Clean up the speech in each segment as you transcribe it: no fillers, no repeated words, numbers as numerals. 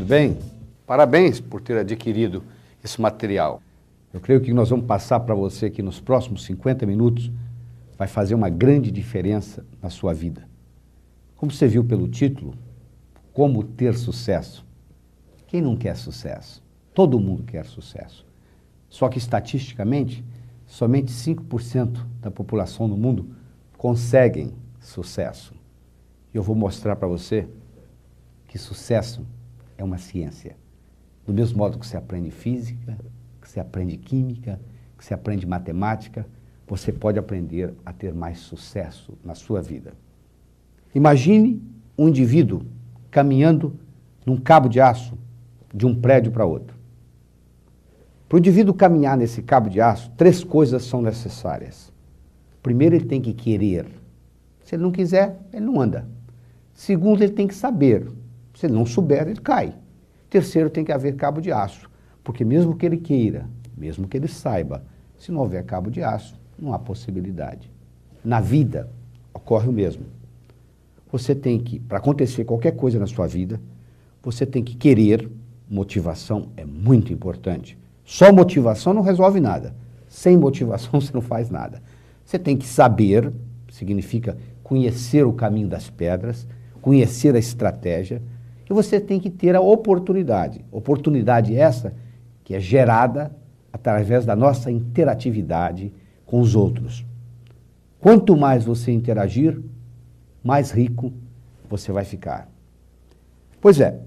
bem? Parabéns por ter adquirido esse material. Eu creio que nós vamos passar para você aqui nos próximos 50 minutos, vai fazer uma grande diferença na sua vida. Como você viu pelo título, como ter sucesso. Quem não quer sucesso? Todo mundo quer sucesso. Só que estatisticamente, somente 5% da população do mundo conseguem sucesso. E eu vou mostrar para você que sucesso é uma ciência. Do mesmo modo que você aprende física, que você aprende química, que você aprende matemática, você pode aprender a ter mais sucesso na sua vida. Imagine um indivíduo caminhando num cabo de aço de um prédio para outro. Para o indivíduo caminhar nesse cabo de aço, 3 coisas são necessárias. Primeiro, ele tem que querer. Se ele não quiser, ele não anda. Segundo, ele tem que saber. Se ele não souber, ele cai. Terceiro, tem que haver cabo de aço, porque mesmo que ele queira, mesmo que ele saiba, se não houver cabo de aço, não há possibilidade. Na vida, ocorre o mesmo. Você tem que, para acontecer qualquer coisa na sua vida, você tem que querer. Motivação é muito importante. Só motivação não resolve nada. Sem motivação você não faz nada. Você tem que saber, significa conhecer o caminho das pedras, conhecer a estratégia, e você tem que ter a oportunidade. Oportunidade essa que é gerada através da nossa interatividade com os outros. Quanto mais você interagir, mais rico você vai ficar. Pois é,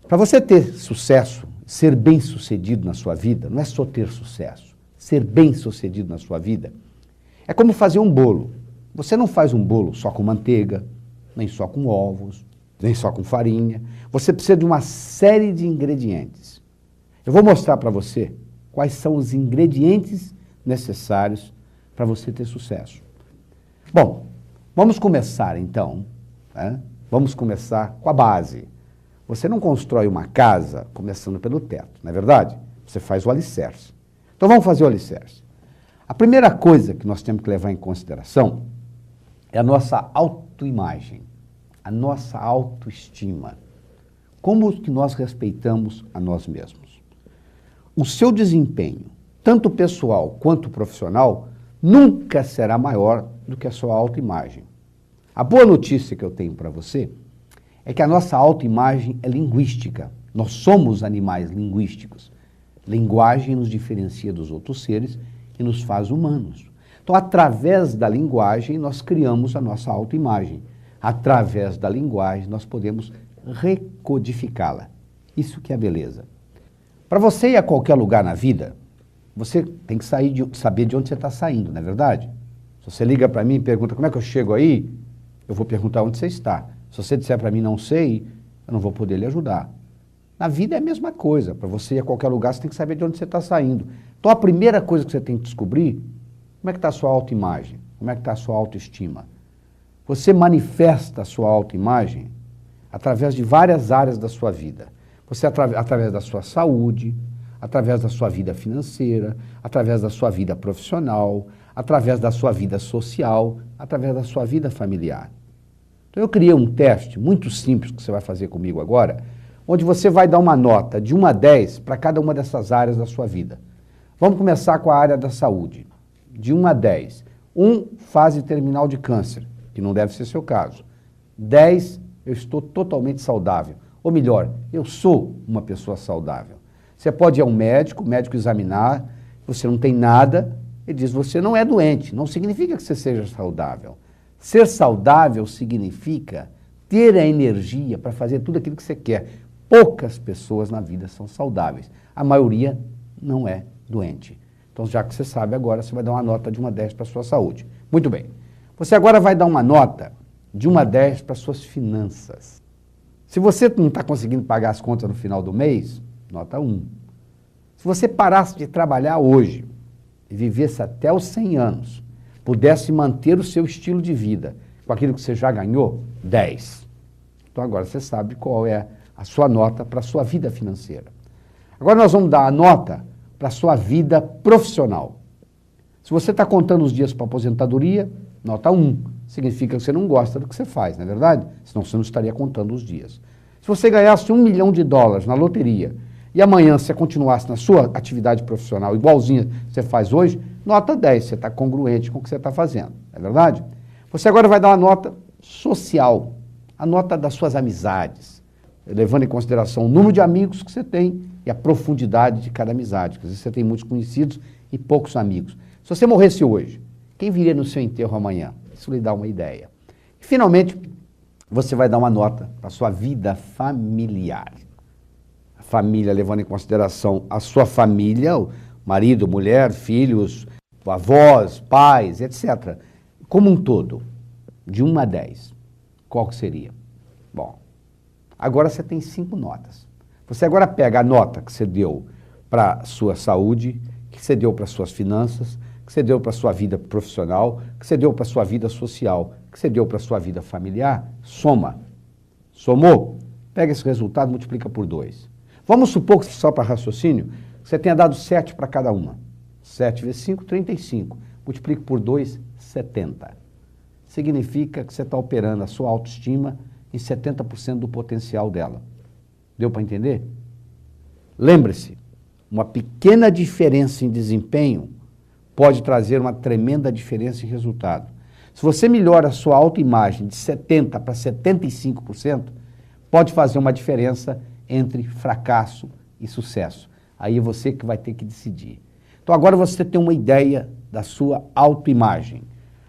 para você ter sucesso, ser bem-sucedido na sua vida, não é só ter sucesso. Ser bem-sucedido na sua vida é como fazer um bolo. Você não faz um bolo só com manteiga, nem só com ovos, nem só com farinha. Você precisa de uma série de ingredientes. Eu vou mostrar para você quais são os ingredientes necessários para você ter sucesso. Bom, vamos começar então, né? Vamos começar com a base. Você não constrói uma casa começando pelo teto, não é verdade? Você faz o alicerce. Então vamos fazer o alicerce. A primeira coisa que nós temos que levar em consideração é a nossa autoimagem, a nossa autoestima. Como que nós respeitamos a nós mesmos? O seu desempenho, tanto pessoal quanto profissional, nunca será maior do que a sua autoimagem. A boa notícia que eu tenho para você é que a nossa autoimagem é linguística. Nós somos animais linguísticos. Linguagem nos diferencia dos outros seres e nos faz humanos. Então, através da linguagem, nós criamos a nossa autoimagem. Através da linguagem, nós podemos recodificá-la. Isso que é beleza. Para você ir a qualquer lugar na vida, você tem que saber de onde você está saindo, não é verdade? Se você liga para mim e pergunta como é que eu chego aí, eu vou perguntar onde você está. Se você disser para mim não sei, eu não vou poder lhe ajudar. Na vida é a mesma coisa. Para você ir a qualquer lugar, você tem que saber de onde você está saindo. Então, a primeira coisa que você tem que descobrir, como é que está a sua autoimagem? Como é que está a sua autoestima? Você manifesta a sua autoimagem através de várias áreas da sua vida. Você através da sua saúde, através da sua vida financeira, através da sua vida profissional, através da sua vida social, através da sua vida familiar. Então eu criei um teste muito simples que você vai fazer comigo agora, onde você vai dar uma nota de 1 a 10 para cada uma dessas áreas da sua vida. Vamos começar com a área da saúde. De 1 a 10. 1, fase terminal de câncer, que não deve ser seu caso. 10, eu estou totalmente saudável. Ou melhor, eu sou uma pessoa saudável. Você pode ir a um médico, o médico examinar, você não tem nada, ele diz, você não é doente. Não significa que você seja saudável. Ser saudável significa ter a energia para fazer tudo aquilo que você quer. Poucas pessoas na vida são saudáveis. A maioria não é doente. Então, já que você sabe agora, você vai dar uma nota de 1 a 10 para a sua saúde. Muito bem. Você agora vai dar uma nota de 1 a 10 para as suas finanças. Se você não está conseguindo pagar as contas no final do mês, nota 1. Se você parasse de trabalhar hoje e vivesse até os 100 anos, pudesse manter o seu estilo de vida com aquilo que você já ganhou, 10. Então agora você sabe qual é a sua nota para a sua vida financeira. Agora nós vamos dar a nota para a sua vida profissional. Se você está contando os dias para aposentadoria, nota 1. Significa que você não gosta do que você faz, não é verdade? Senão você não estaria contando os dias. Se Se você ganhasse US$ 1 milhão na loteria e amanhã você continuasse na sua atividade profissional igualzinha você faz hoje, nota 10, você está congruente com o que você está fazendo, é verdade? Você agora vai dar uma nota social, a nota das suas amizades, levando em consideração o número de amigos que você tem e a profundidade de cada amizade. Quer dizer, você tem muitos conhecidos e poucos amigos. Se você morresse hoje, quem viria no seu enterro amanhã? Isso lhe dá uma ideia. E, finalmente, você vai dar uma nota para a sua vida familiar. A família, levando em consideração a sua família, o marido, mulher, filhos, avós, pais, etc. Como um todo, de 1 a 10, qual que seria? Bom, agora você tem 5 notas. Você agora pega a nota que você deu para a sua saúde, que você deu para as suas finanças, que você deu para a sua vida profissional, que você deu para a sua vida social, que você deu para a sua vida familiar, soma. Somou? Pega esse resultado e multiplica por 2. Vamos supor que, só para raciocínio, você tenha dado 7 para cada uma. 7 vezes 5, 35. Multiplica por 2, 70. Significa que você está operando a sua autoestima em 70% do potencial dela. Deu para entender? Lembre-se, uma pequena diferença em desempenho pode trazer uma tremenda diferença em resultado. Se você melhora a sua autoimagem de 70% para 75%, pode fazer uma diferença entre fracasso e sucesso. Aí é você que vai ter que decidir. Então agora você tem uma ideia da sua autoimagem.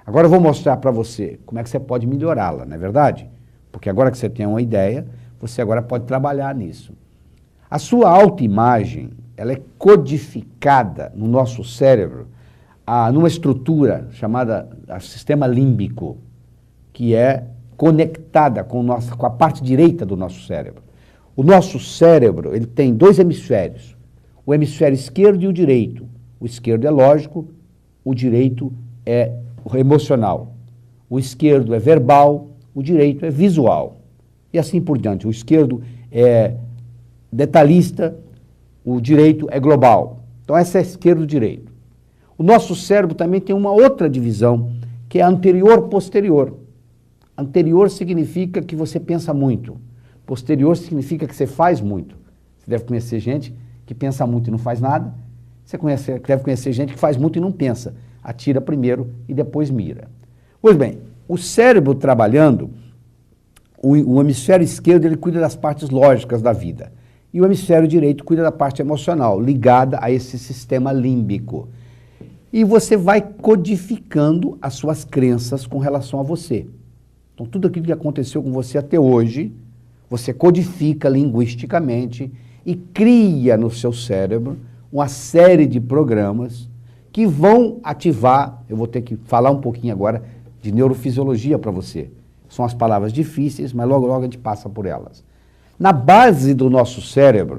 Agora eu vou mostrar para você como é que você pode melhorá-la, não é verdade? Porque agora que você tem uma ideia, você agora pode trabalhar nisso. A sua autoimagem, ela é codificada no nosso cérebro numa estrutura chamada sistema límbico, que é conectada com a parte direita do nosso cérebro. O nosso cérebro, ele tem 2 hemisférios, o hemisfério esquerdo e o direito. O esquerdo é lógico, o direito é emocional. O esquerdo é verbal, o direito é visual. E assim por diante. O esquerdo é detalhista, o direito é global. Então essa é esquerdo e direito. O nosso cérebro também tem uma outra divisão, que é anterior-posterior. Anterior significa que você pensa muito. Posterior significa que você faz muito. Você deve conhecer gente que pensa muito e não faz nada. Você deve conhecer gente que faz muito e não pensa. Atira primeiro e depois mira. Pois bem, o cérebro trabalhando, o hemisfério esquerdo ele cuida das partes lógicas da vida. E o hemisfério direito cuida da parte emocional, ligada a esse sistema límbico. E você vai codificando as suas crenças com relação a você. Então, tudo aquilo que aconteceu com você até hoje, você codifica linguisticamente e cria no seu cérebro uma série de programas que vão ativar, eu vou ter que falar um pouquinho agora de neurofisiologia para você. São as palavras difíceis, mas logo logo a gente passa por elas. Na base do nosso cérebro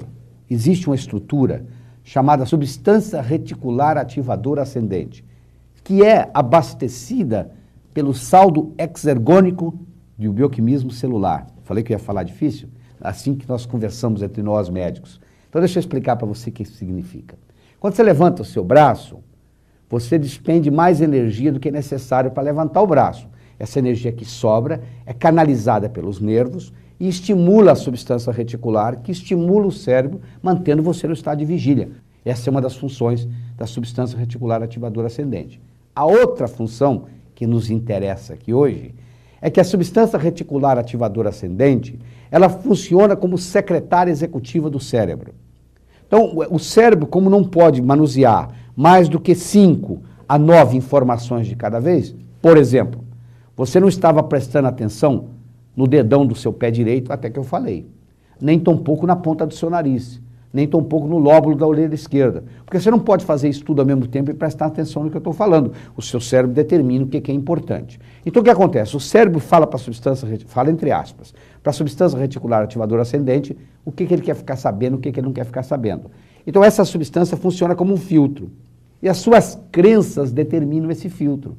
existe uma estrutura chamada substância reticular ativadora ascendente, que é abastecida pelo saldo exergônico do bioquímico celular. Falei que eu ia falar difícil? Assim que nós conversamos entre nós médicos. Então deixa eu explicar para você o que isso significa. Quando você levanta o seu braço, você despende mais energia do que é necessário para levantar o braço. Essa energia que sobra é canalizada pelos nervos e estimula a substância reticular, que estimula o cérebro, mantendo você no estado de vigília. Essa é uma das funções da substância reticular ativadora ascendente. A outra função que nos interessa aqui hoje é que a substância reticular ativadora ascendente, ela funciona como secretária executiva do cérebro. Então, o cérebro, como não pode manusear mais do que 5 a 9 informações de cada vez, por exemplo, você não estava prestando atenção no dedão do seu pé direito, até que eu falei, nem tampouco na ponta do seu nariz, nem tampouco no lóbulo da orelha esquerda, porque você não pode fazer isso tudo ao mesmo tempo e prestar atenção no que eu estou falando. O seu cérebro determina o que é importante. Então o que acontece? O cérebro fala para a substância, fala entre aspas, para a substância reticular ativadora ascendente, o que ele quer ficar sabendo, o que ele não quer ficar sabendo. Então essa substância funciona como um filtro. E as suas crenças determinam esse filtro.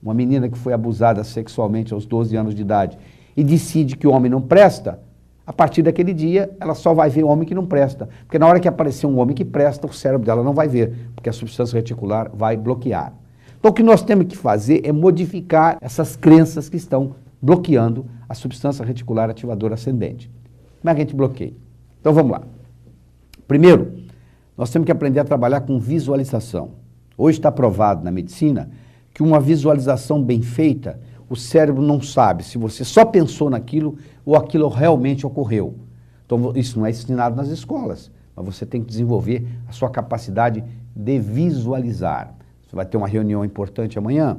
Uma menina que foi abusada sexualmente aos 12 anos de idade e decide que o homem não presta, a partir daquele dia, ela só vai ver o homem que não presta. Porque na hora que aparecer um homem que presta, o cérebro dela não vai ver, porque a substância reticular vai bloquear. Então, o que nós temos que fazer é modificar essas crenças que estão bloqueando a substância reticular ativadora ascendente. Como é que a gente bloqueia? Então vamos lá. Primeiro, nós temos que aprender a trabalhar com visualização. Hoje está provado na medicina que uma visualização bem feita, o cérebro não sabe se você só pensou naquilo ou aquilo realmente ocorreu. Então isso não é ensinado nas escolas, mas você tem que desenvolver a sua capacidade de visualizar. Você vai ter uma reunião importante amanhã,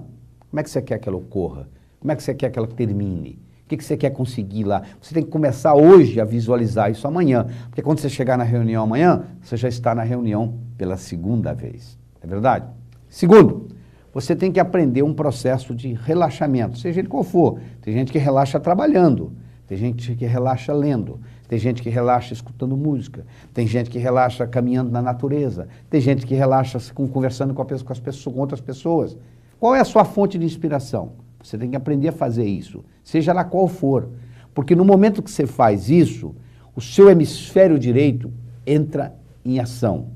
como é que você quer que ela ocorra? Como é que você quer que ela termine? O que você quer conseguir lá? Você tem que começar hoje a visualizar isso amanhã, porque quando você chegar na reunião amanhã, você já está na reunião pela segunda vez. É verdade? Segundo, você tem que aprender um processo de relaxamento, seja ele qual for. Tem gente que relaxa trabalhando, tem gente que relaxa lendo, tem gente que relaxa escutando música, tem gente que relaxa caminhando na natureza, tem gente que relaxa conversando com outras pessoas. Qual é a sua fonte de inspiração? Você tem que aprender a fazer isso, seja lá qual for. Porque no momento que você faz isso, o seu hemisfério direito entra em ação.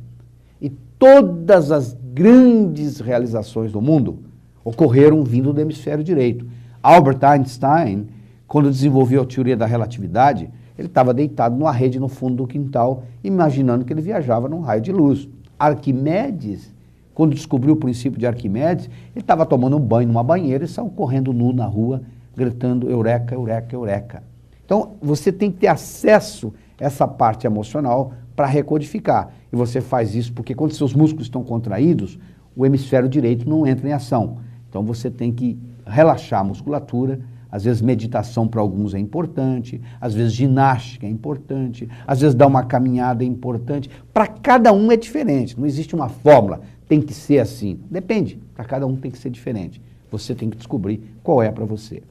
E todas as grandes realizações do mundo ocorreram vindo do hemisfério direito. Albert Einstein, quando desenvolveu a teoria da relatividade, ele estava deitado numa rede no fundo do quintal, imaginando que ele viajava num raio de luz. Arquimedes, quando descobriu o princípio de Arquimedes, ele estava tomando um banho numa banheira e saiu correndo nu na rua, gritando eureka, eureka, eureka. Então, você tem que ter acesso a essa parte emocional para recodificar. E você faz isso porque quando seus músculos estão contraídos, o hemisfério direito não entra em ação. Então, você tem que relaxar a musculatura. Às vezes meditação para alguns é importante, às vezes ginástica é importante, às vezes dar uma caminhada é importante. Para cada um é diferente, não existe uma fórmula, tem que ser assim. Depende, para cada um tem que ser diferente. Você tem que descobrir qual é para você.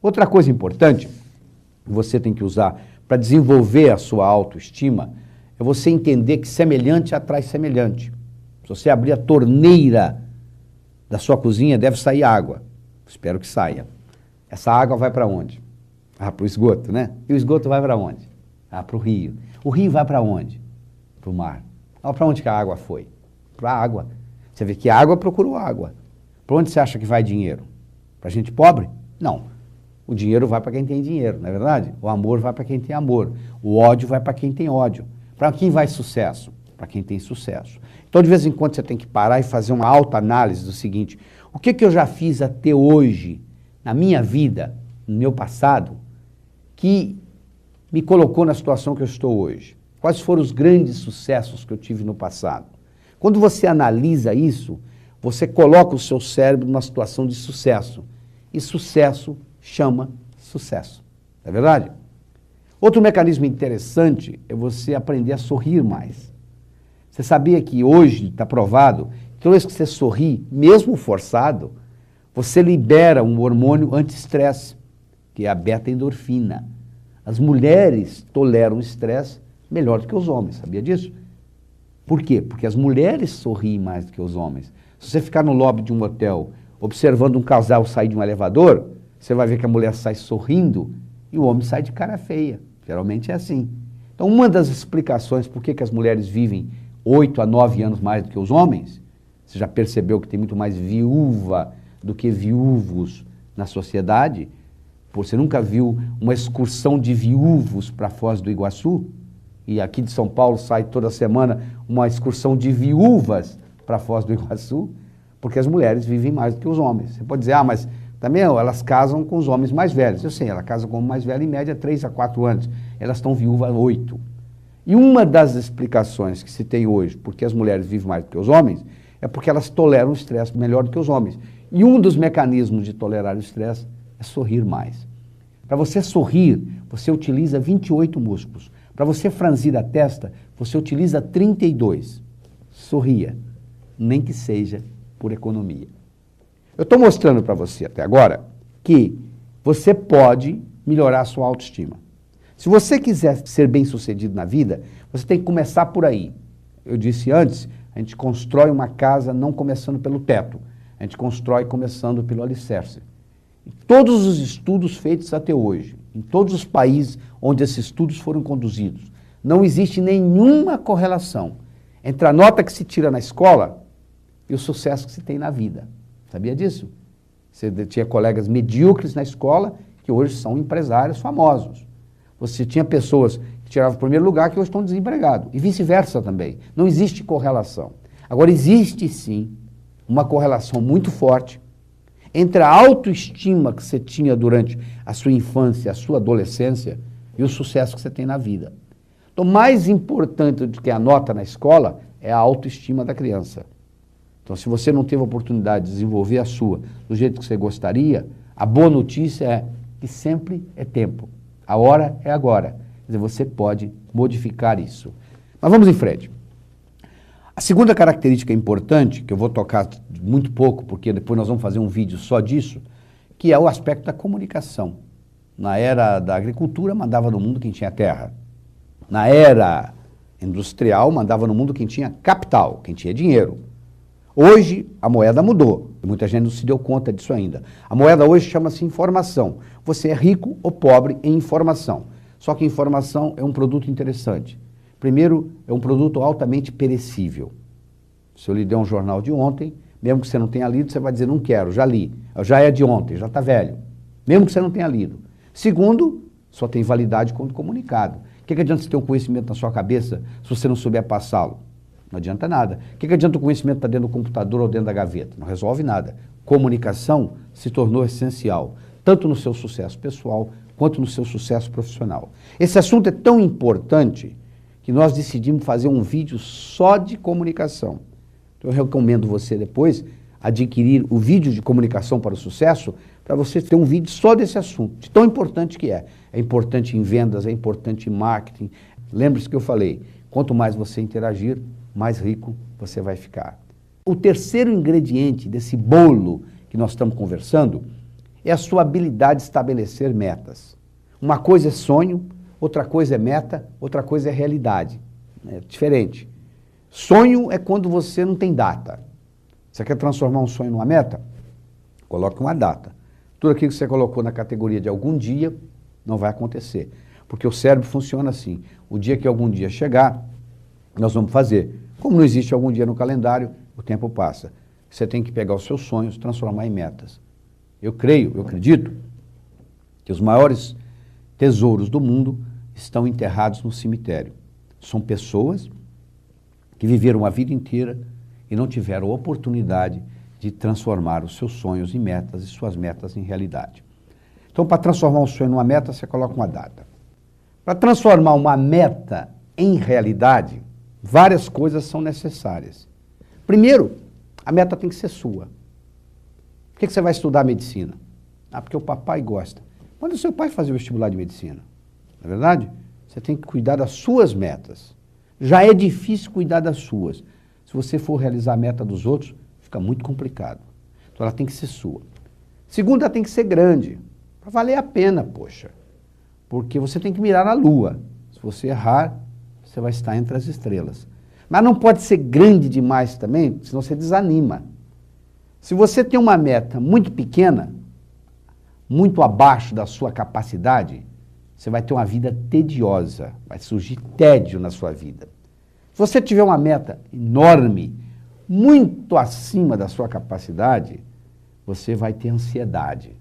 Outra coisa importante que você tem que usar para desenvolver a sua autoestima é você entender que semelhante atrai semelhante. Se você abrir a torneira da sua cozinha, deve sair água. Espero que saia. Essa água vai para onde? Ah, para o esgoto, né? E o esgoto vai para onde? Ah, para o rio. O rio vai para onde? Para o mar. Ah, para onde que a água foi? Para a água. Você vê que a água procurou água. Para onde você acha que vai dinheiro? Para gente pobre? Não. O dinheiro vai para quem tem dinheiro, não é verdade? O amor vai para quem tem amor. O ódio vai para quem tem ódio. Para quem vai sucesso? Para quem tem sucesso. Então, de vez em quando, você tem que parar e fazer uma autoanálise do seguinte: o que eu já fiz até hoje na minha vida, no meu passado, que me colocou na situação que eu estou hoje? Quais foram os grandes sucessos que eu tive no passado? Quando você analisa isso, você coloca o seu cérebro numa situação de sucesso. E sucesso chama sucesso. Não é verdade? Outro mecanismo interessante é você aprender a sorrir mais. Você sabia que hoje está provado que toda vez que você sorri, mesmo forçado, você libera um hormônio anti-estresse, que é a beta-endorfina. As mulheres toleram o estresse melhor do que os homens, sabia disso? Por quê? Porque as mulheres sorriem mais do que os homens. Se você ficar no lobby de um hotel, observando um casal sair de um elevador, você vai ver que a mulher sai sorrindo e o homem sai de cara feia. Geralmente é assim. Então, uma das explicações por que as mulheres vivem 8 a 9 anos mais do que os homens, você já percebeu que tem muito mais viúva do que viúvos na sociedade? Você nunca viu uma excursão de viúvos para Foz do Iguaçu? E aqui de São Paulo sai toda semana uma excursão de viúvas para Foz do Iguaçu? Porque as mulheres vivem mais do que os homens. Você pode dizer, ah, mas também elas casam com os homens mais velhos. Eu sei, ela casa com o mais velho em média 3 a 4 anos. Elas estão viúvas 8. E uma das explicações que se tem hoje, porque as mulheres vivem mais do que os homens, é porque elas toleram o estresse melhor do que os homens. E um dos mecanismos de tolerar o estresse é sorrir mais. Para você sorrir, você utiliza 28 músculos. Para você franzir a testa, você utiliza 32. Sorria, nem que seja por economia. Eu estou mostrando para você até agora que você pode melhorar a sua autoestima. Se você quiser ser bem-sucedido na vida, você tem que começar por aí. Eu disse antes, a gente constrói uma casa não começando pelo teto. A gente constrói começando pelo alicerce. Em todos os estudos feitos até hoje, em todos os países onde esses estudos foram conduzidos, não existe nenhuma correlação entre a nota que se tira na escola e o sucesso que se tem na vida. Sabia disso? Você tinha colegas medíocres na escola que hoje são empresários famosos. Você tinha pessoas que tiravam o primeiro lugar, que hoje estão desempregados. E vice-versa também. Não existe correlação. Agora, existe sim uma correlação muito forte entre a autoestima que você tinha durante a sua infância, a sua adolescência e o sucesso que você tem na vida. Então, mais importante do que a nota na escola é a autoestima da criança. Então, se você não teve a oportunidade de desenvolver a sua do jeito que você gostaria, a boa notícia é que sempre é tempo. A hora é agora. Quer dizer, você pode modificar isso. Mas vamos em frente. A segunda característica importante, que eu vou tocar muito pouco, porque depois nós vamos fazer um vídeo só disso, que é o aspecto da comunicação. Na era da agricultura, mandava no mundo quem tinha terra. Na era industrial, mandava no mundo quem tinha capital, quem tinha dinheiro. Hoje, a moeda mudou. Muita gente não se deu conta disso ainda. A moeda hoje chama-se informação. Você é rico ou pobre em informação. Só que informação é um produto interessante. Primeiro, é um produto altamente perecível. Se eu lhe der um jornal de ontem, mesmo que você não tenha lido, você vai dizer, não quero, já li. Já é de ontem, já está velho. Mesmo que você não tenha lido. Segundo, só tem validade quando comunicado. O que adianta você ter um conhecimento na sua cabeça se você não souber passá-lo? Não adianta nada. O que adianta o conhecimento estar dentro do computador ou dentro da gaveta? Não resolve nada. Comunicação se tornou essencial, tanto no seu sucesso pessoal quanto no seu sucesso profissional. Esse assunto é tão importante que nós decidimos fazer um vídeo só de comunicação. Então, eu recomendo você depois adquirir o vídeo de comunicação para o sucesso, para você ter um vídeo só desse assunto, de tão importante que é. É importante em vendas, é importante em marketing. Lembre-se que eu falei, quanto mais você interagir, mais rico você vai ficar. O terceiro ingrediente desse bolo que nós estamos conversando é a sua habilidade de estabelecer metas. Uma coisa é sonho, outra coisa é meta, outra coisa é realidade. É diferente. Sonho é quando você não tem data. Você quer transformar um sonho numa meta? Coloque uma data. Tudo aquilo que você colocou na categoria de algum dia não vai acontecer. Porque o cérebro funciona assim. O dia que algum dia chegar, nós vamos fazer. Como não existe algum dia no calendário, o tempo passa. Você tem que pegar os seus sonhos e transformar em metas. Eu acredito, que os maiores tesouros do mundo estão enterrados no cemitério. São pessoas que viveram a vida inteira e não tiveram a oportunidade de transformar os seus sonhos em metas e suas metas em realidade. Então, para transformar um sonho numa meta, você coloca uma data. Para transformar uma meta em realidade, várias coisas são necessárias. Primeiro, a meta tem que ser sua. Por que você vai estudar medicina? Ah, porque o papai gosta. Manda o seu pai fazer o vestibular de medicina. Não é verdade? Você tem que cuidar das suas metas. Já é difícil cuidar das suas. Se você for realizar a meta dos outros, fica muito complicado. Então ela tem que ser sua. Segundo, ela tem que ser grande. Para valer a pena, poxa. Porque você tem que mirar na lua. Se você errar, você vai estar entre as estrelas. Mas não pode ser grande demais também, senão você desanima. Se você tem uma meta muito pequena, muito abaixo da sua capacidade, você vai ter uma vida tediosa, vai surgir tédio na sua vida. Se você tiver uma meta enorme, muito acima da sua capacidade, você vai ter ansiedade.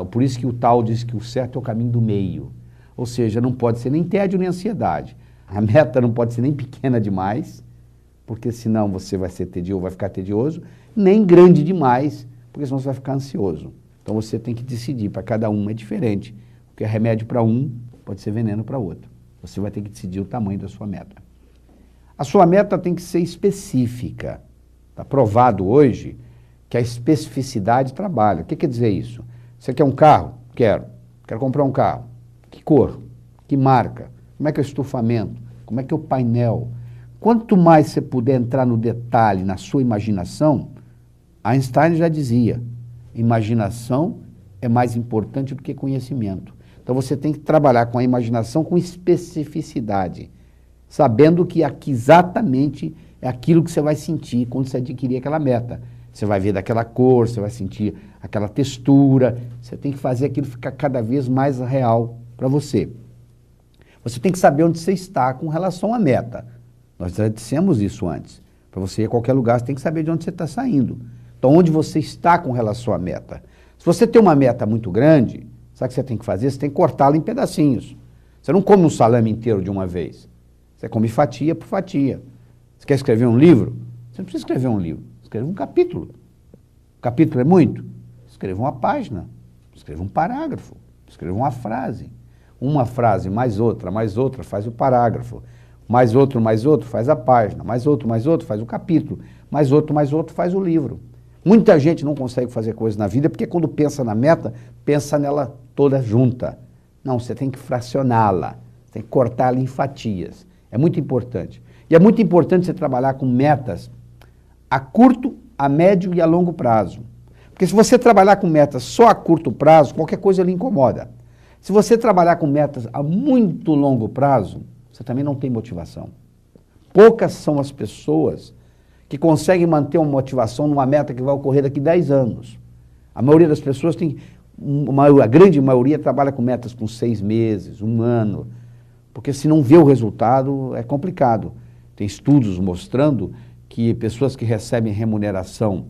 Por isso que o Tao diz que o certo é o caminho do meio. Ou seja, não pode ser nem tédio nem ansiedade. A meta não pode ser nem pequena demais, porque senão você vai ser tedioso, vai ficar tedioso, nem grande demais, porque senão você vai ficar ansioso. Então você tem que decidir, para cada um é diferente. O que é remédio para um pode ser veneno para outro. Você vai ter que decidir o tamanho da sua meta. A sua meta tem que ser específica. Está provado hoje que a especificidade trabalha. O que quer dizer isso? Você quer um carro? Quero. Quero comprar um carro. Que cor? Que marca? Como é que é o estufamento? Como é que é o painel? Quanto mais você puder entrar no detalhe, na sua imaginação, Einstein já dizia, imaginação é mais importante do que conhecimento. Então você tem que trabalhar com a imaginação com especificidade, sabendo que aqui exatamente é aquilo que você vai sentir quando você adquirir aquela meta. Você vai ver daquela cor, você vai sentir aquela textura, você tem que fazer aquilo ficar cada vez mais real para você. Você tem que saber onde você está com relação à meta. Nós já dissemos isso antes. Para você ir a qualquer lugar, você tem que saber de onde você está saindo. Então, onde você está com relação à meta. Se você tem uma meta muito grande, sabe o que você tem que fazer? Você tem que cortá-la em pedacinhos. Você não come um salame inteiro de uma vez. Você come fatia por fatia. Você quer escrever um livro? Você não precisa escrever um livro. Escreva um capítulo. O capítulo é muito? Escreva uma página. Escreva um parágrafo. Escreva uma frase. Uma frase mais outra faz o parágrafo. Mais outro faz a página. Mais outro faz o capítulo. Mais outro faz o livro. Muita gente não consegue fazer coisas na vida porque quando pensa na meta, pensa nela toda junta. Não, você tem que fracioná-la. Tem que cortá-la em fatias. É muito importante. E é muito importante você trabalhar com metas a curto, a médio e a longo prazo. Porque se você trabalhar com metas só a curto prazo, qualquer coisa lhe incomoda. Se você trabalhar com metas a muito longo prazo, você também não tem motivação. Poucas são as pessoas que conseguem manter uma motivação numa meta que vai ocorrer daqui a 10 anos. A maioria das pessoas tem, a grande maioria trabalha com metas com 6 meses, 1 ano, porque se não vê o resultado é complicado. Tem estudos mostrando que pessoas que recebem remuneração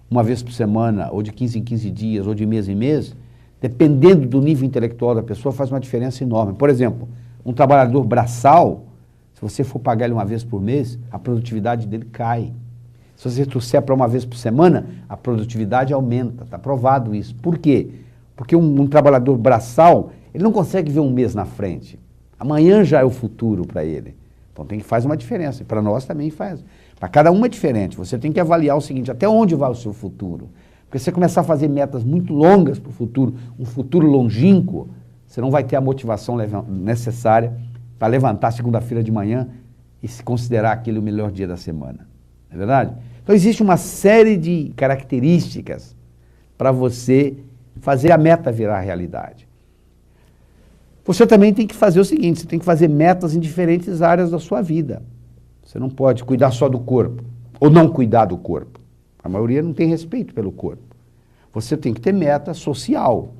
uma vez por semana, ou de 15 em 15 dias, ou de mês em mês, dependendo do nível intelectual da pessoa, faz uma diferença enorme. Por exemplo, um trabalhador braçal, se você for pagar ele uma vez por mês, a produtividade dele cai. Se você trouxer para uma vez por semana, a produtividade aumenta. Está provado isso. Por quê? Porque um trabalhador braçal, ele não consegue ver um mês na frente. Amanhã já é o futuro para ele. Então faz uma diferença. E para nós também faz. Para cada um é diferente. Você tem que avaliar o seguinte, até onde vai o seu futuro? Porque se você começar a fazer metas muito longas para o futuro, um futuro longínquo, você não vai ter a motivação necessária para levantar segunda-feira de manhã e se considerar aquele o melhor dia da semana. Não é verdade? Então existe uma série de características para você fazer a meta virar realidade. Você também tem que fazer o seguinte, você tem que fazer metas em diferentes áreas da sua vida. Você não pode cuidar só do corpo, ou não cuidar do corpo. A maioria não tem respeito pelo corpo. Você tem que ter meta social.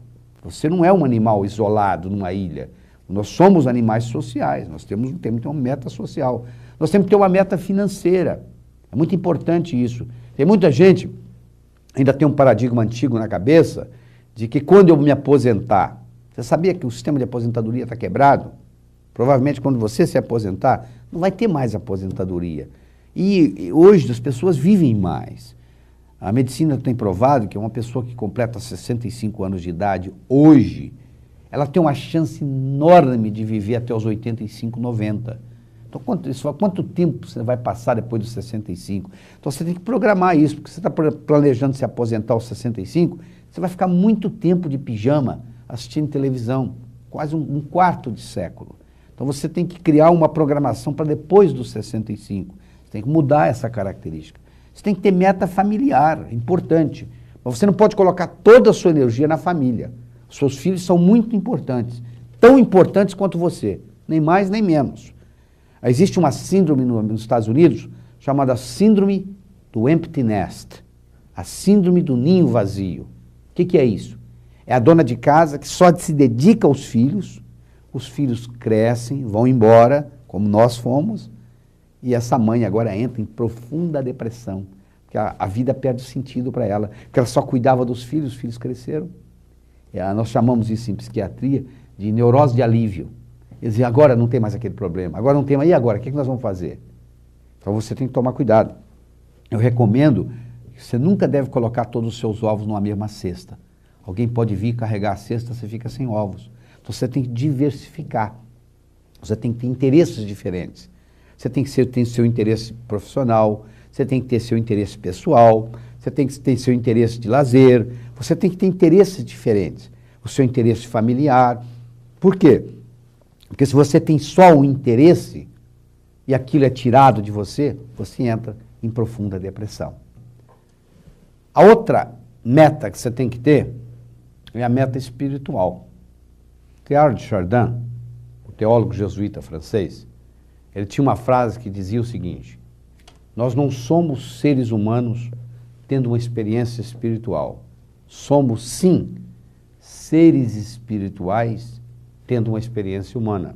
Você não é um animal isolado numa ilha. Nós somos animais sociais, nós temos que ter uma meta social. Nós temos que ter uma meta financeira. É muito importante isso. Tem muita gente, ainda tem um paradigma antigo na cabeça, de que quando eu me aposentar, você sabia que o sistema de aposentadoria está quebrado? Provavelmente quando você se aposentar, não vai ter mais aposentadoria. E hoje as pessoas vivem mais. A medicina tem provado que uma pessoa que completa 65 anos de idade, hoje, ela tem uma chance enorme de viver até os 85, 90. Então, quanto tempo você vai passar depois dos 65? Então, você tem que programar isso, porque você está planejando se aposentar aos 65, você vai ficar muito tempo de pijama assistindo televisão, quase um quarto de século. Então, você tem que criar uma programação para depois dos 65. Você tem que mudar essa característica. Você tem que ter meta familiar, importante. Mas você não pode colocar toda a sua energia na família. Os seus filhos são muito importantes, tão importantes quanto você, nem mais nem menos. Existe uma síndrome nos Estados Unidos chamada síndrome do empty nest, a síndrome do ninho vazio. O que é isso? É a dona de casa que só se dedica aos filhos, os filhos crescem, vão embora, como nós fomos, e essa mãe agora entra em profunda depressão, porque a vida perde sentido para ela, porque ela só cuidava dos filhos, os filhos cresceram. Nós chamamos isso em psiquiatria de neurose de alívio. Eles dizem, agora não tem mais aquele problema, agora não tem mais, e agora, o que nós vamos fazer? Então você tem que tomar cuidado. Eu recomendo que você nunca deve colocar todos os seus ovos numa mesma cesta. Alguém pode vir carregar a cesta, você fica sem ovos. Então você tem que diversificar. Você tem que ter interesses diferentes. Você tem que ter seu interesse profissional, você tem que ter seu interesse pessoal, você tem que ter seu interesse de lazer, você tem que ter interesses diferentes. O seu interesse familiar. Por quê? Porque se você tem só um interesse e aquilo é tirado de você, você entra em profunda depressão. A outra meta que você tem que ter é a meta espiritual. Teilhard de Chardin, o teólogo jesuíta francês, ele tinha uma frase que dizia o seguinte: nós não somos seres humanos tendo uma experiência espiritual. Somos, sim, seres espirituais tendo uma experiência humana.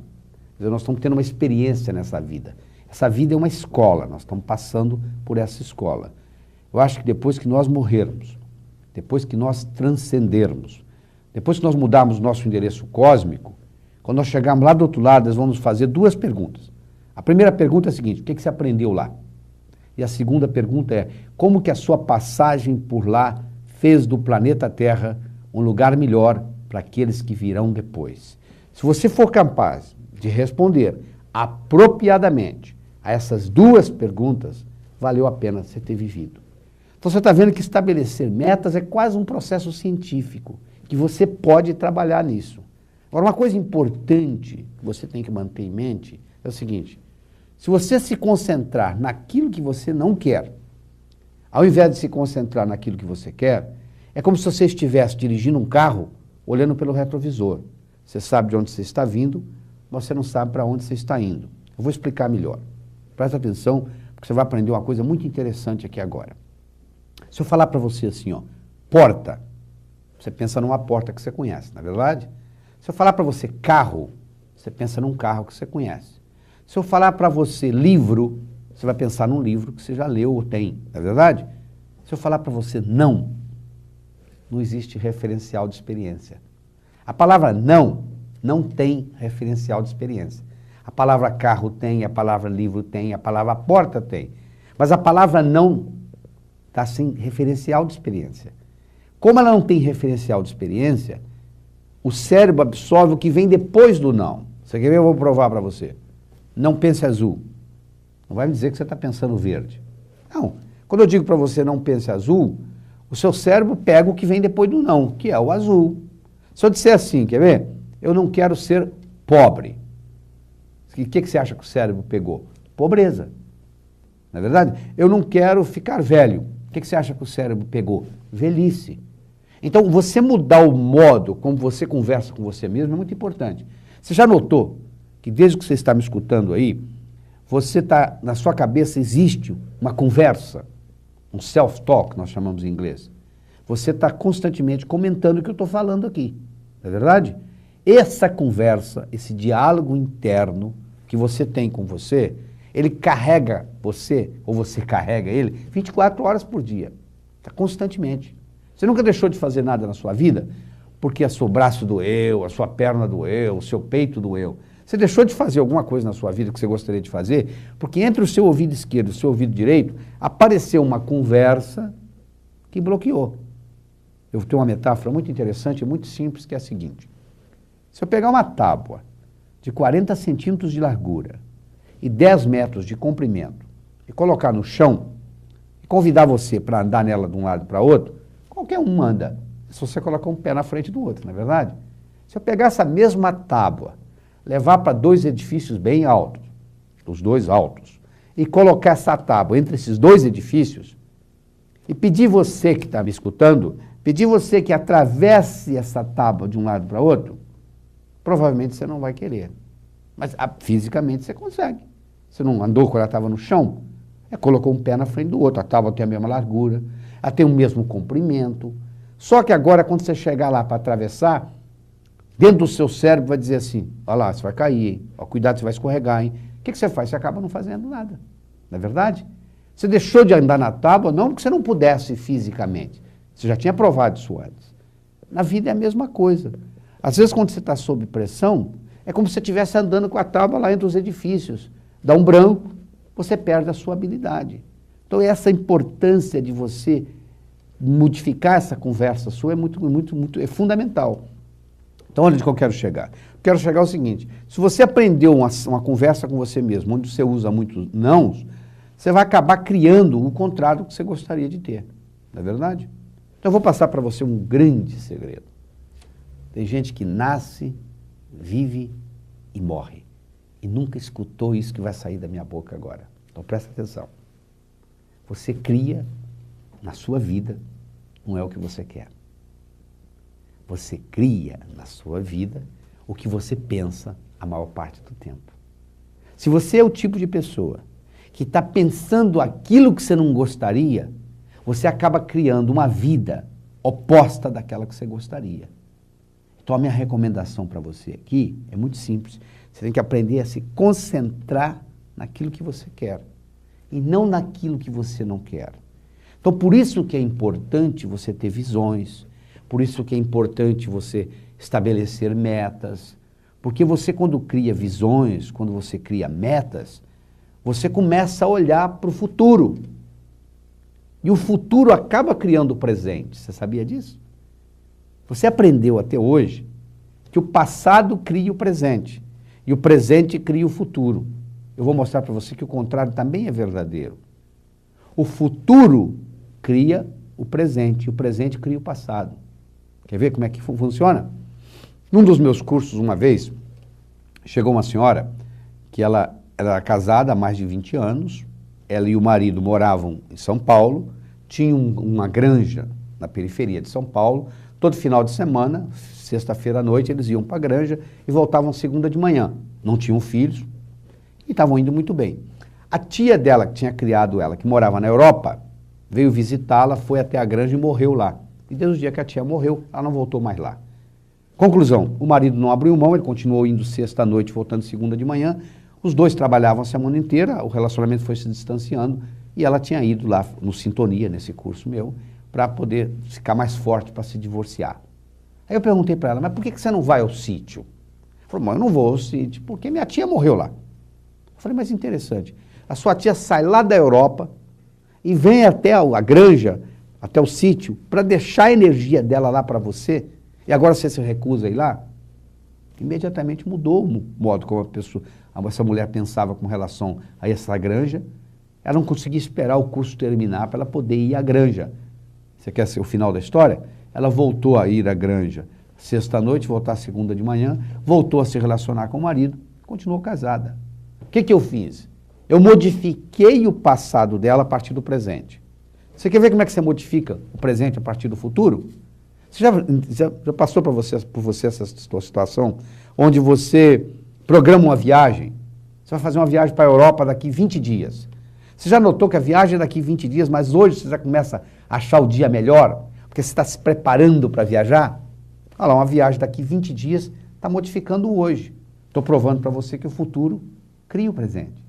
Quer dizer, nós estamos tendo uma experiência nessa vida. Essa vida é uma escola, nós estamos passando por essa escola. Eu acho que depois que nós morrermos, depois que nós transcendermos, depois que nós mudarmos nosso endereço cósmico, Quando nós chegarmos lá do outro lado, nós vamos fazer duas perguntas. A primeira pergunta é a seguinte: o que você aprendeu lá? E a segunda pergunta é: como que a sua passagem por lá fez do planeta Terra um lugar melhor para aqueles que virão depois? Se você for capaz de responder apropriadamente a essas duas perguntas, valeu a pena você ter vivido. Então você está vendo que estabelecer metas é quase um processo científico, que você pode trabalhar nisso. Agora, uma coisa importante que você tem que manter em mente é o seguinte: se você se concentrar naquilo que você não quer, ao invés de se concentrar naquilo que você quer, é como se você estivesse dirigindo um carro olhando pelo retrovisor. Você sabe de onde você está vindo, mas você não sabe para onde você está indo. Eu vou explicar melhor. Presta atenção, porque você vai aprender uma coisa muito interessante aqui agora. Se eu falar para você assim, ó, porta, você pensa numa porta que você conhece, não é verdade? Se eu falar para você carro, você pensa num carro que você conhece. Se eu falar para você livro, você vai pensar num livro que você já leu ou tem, não é verdade? Se eu falar para você não existe referencial de experiência. A palavra não tem referencial de experiência. A palavra carro tem, a palavra livro tem, a palavra porta tem. Mas a palavra não está sem referencial de experiência. Como ela não tem referencial de experiência, o cérebro absorve o que vem depois do não. Você quer ver? Eu vou provar para você. Não pense azul. Não vai me dizer que você está pensando verde. Não. Quando eu digo para você não pense azul, o seu cérebro pega o que vem depois do não, que é o azul. Se eu disser assim, quer ver? Eu não quero ser pobre. O que você acha que o cérebro pegou? Pobreza. Não é verdade? Eu não quero ficar velho. O que você acha que o cérebro pegou? Velhice. Então, você mudar o modo como você conversa com você mesmo é muito importante. Você já notou que desde que você está me escutando aí, você está, na sua cabeça existe uma conversa, um self-talk, nós chamamos em inglês. Você está constantemente comentando o que eu estou falando aqui. Não é verdade? Essa conversa, esse diálogo interno que você tem com você, ele carrega você, ou você carrega ele, 24 horas por dia. Está constantemente. Você nunca deixou de fazer nada na sua vida porque o seu braço doeu, a sua perna doeu, o seu peito doeu. Você deixou de fazer alguma coisa na sua vida que você gostaria de fazer porque entre o seu ouvido esquerdo e o seu ouvido direito apareceu uma conversa que bloqueou. Eu tenho uma metáfora muito interessante e muito simples, que é a seguinte. Se eu pegar uma tábua de 40 centímetros de largura e 10 metros de comprimento e colocar no chão e convidar você para andar nela de um lado para outro, qualquer um anda, se você colocar um pé na frente do outro, não é verdade? Se eu pegar essa mesma tábua, levar para dois edifícios bem altos, os dois altos, e colocar essa tábua entre esses dois edifícios, e pedir você que está me escutando, pedir você que atravesse essa tábua de um lado para outro, provavelmente você não vai querer. Mas fisicamente você consegue. Você não andou quando ela estava no chão? Colocou um pé na frente do outro, a tábua tem a mesma largura, ela tem o mesmo comprimento. Só que agora, quando você chegar lá para atravessar, dentro do seu cérebro vai dizer assim, olha lá, você vai cair, hein? Ó, cuidado, você vai escorregar, hein? O que você faz? Você acaba não fazendo nada. Não é verdade? Você deixou de andar na tábua não porque você não pudesse fisicamente. Você já tinha provado isso antes. Na vida é a mesma coisa. Às vezes, quando você está sob pressão, é como se você estivesse andando com a tábua lá entre os edifícios. Dá um branco, você perde a sua habilidade. Então, essa importância de você modificar essa conversa sua é fundamental. Então, onde que eu quero chegar? Eu quero chegar ao seguinte, se você aprendeu uma conversa com você mesmo, onde você usa muitos nãos, você vai acabar criando o contrário do que você gostaria de ter. Não é verdade? Então, eu vou passar para você um grande segredo. Tem gente que nasce, vive e morre. E nunca escutou isso que vai sair da minha boca agora. Então, presta atenção. Você cria na sua vida, não é o que você quer. Você cria na sua vida o que você pensa a maior parte do tempo. Se você é o tipo de pessoa que está pensando aquilo que você não gostaria, você acaba criando uma vida oposta daquela que você gostaria. Então, a minha recomendação para você aqui é muito simples. Você tem que aprender a se concentrar naquilo que você quer e não naquilo que você não quer. Então, por isso que é importante você ter visões, por isso que é importante você estabelecer metas, Porque você, quando cria visões, quando você cria metas, você começa a olhar para o futuro. E o futuro acaba criando o presente. Você sabia disso? Você aprendeu até hoje que o passado cria o presente e o presente cria o futuro. Eu vou mostrar para você que o contrário também é verdadeiro. O futuro cria o presente e o presente cria o passado. Quer ver como é que funciona? Num dos meus cursos, uma vez, chegou uma senhora que ela era casada há mais de 20 anos, ela e o marido moravam em São Paulo, tinham uma granja na periferia de São Paulo. Todo final de semana, sexta-feira à noite, eles iam para a granja e voltavam segunda de manhã. Não tinham filhos e estavam indo muito bem. A tia dela, que tinha criado ela, que morava na Europa, veio visitá-la, foi até a granja e morreu lá. E desde o dia que a tia morreu, ela não voltou mais lá. Conclusão, o marido não abriu mão, ele continuou indo sexta à noite, voltando segunda de manhã. Os dois trabalhavam a semana inteira, o relacionamento foi se distanciando e ela tinha ido lá no Sintonia, nesse curso meu, para poder ficar mais forte para se divorciar. Aí eu perguntei para ela, mas por que você não vai ao sítio? Ela falou, mãe, eu não vou ao sítio, porque minha tia morreu lá. Eu falei, mas interessante, a sua tia sai lá da Europa e vem até a granja, até o sítio, para deixar a energia dela lá para você, e agora você se recusa a ir lá? Imediatamente mudou o modo como essa mulher pensava com relação a essa granja. Ela não conseguia esperar o curso terminar para ela poder ir à granja. Você quer ser o final da história? Ela voltou a ir à granja sexta-noite, voltar segunda de manhã, voltou a se relacionar com o marido, continuou casada. O que eu fiz? Eu modifiquei o passado dela a partir do presente. Você quer ver como é que você modifica o presente a partir do futuro? Você já passou por você essa situação onde você programa uma viagem? Você vai fazer uma viagem para a Europa daqui 20 dias. Você já notou que a viagem é daqui 20 dias, mas hoje você já começa a achar o dia melhor? Porque você está se preparando para viajar? Olha lá, uma viagem daqui 20 dias está modificando o hoje. Estou provando para você que o futuro cria o presente.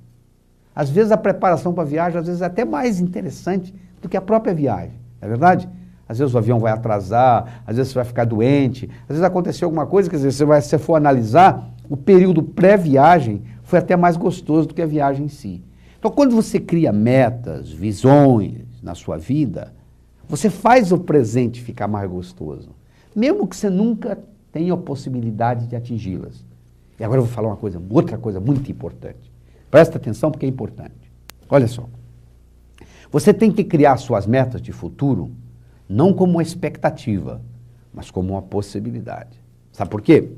Às vezes a preparação para a viagem às vezes é até mais interessante do que a própria viagem, não é verdade? Às vezes o avião vai atrasar, às vezes você vai ficar doente, às vezes aconteceu alguma coisa, quer dizer, se você for analisar, o período pré-viagem foi até mais gostoso do que a viagem em si. Então, quando você cria metas, visões na sua vida, você faz o presente ficar mais gostoso, mesmo que você nunca tenha a possibilidade de atingi-las. E agora eu vou falar outra coisa muito importante. Presta atenção porque é importante. Olha só. Você tem que criar suas metas de futuro não como uma expectativa, mas como uma possibilidade. Sabe por quê?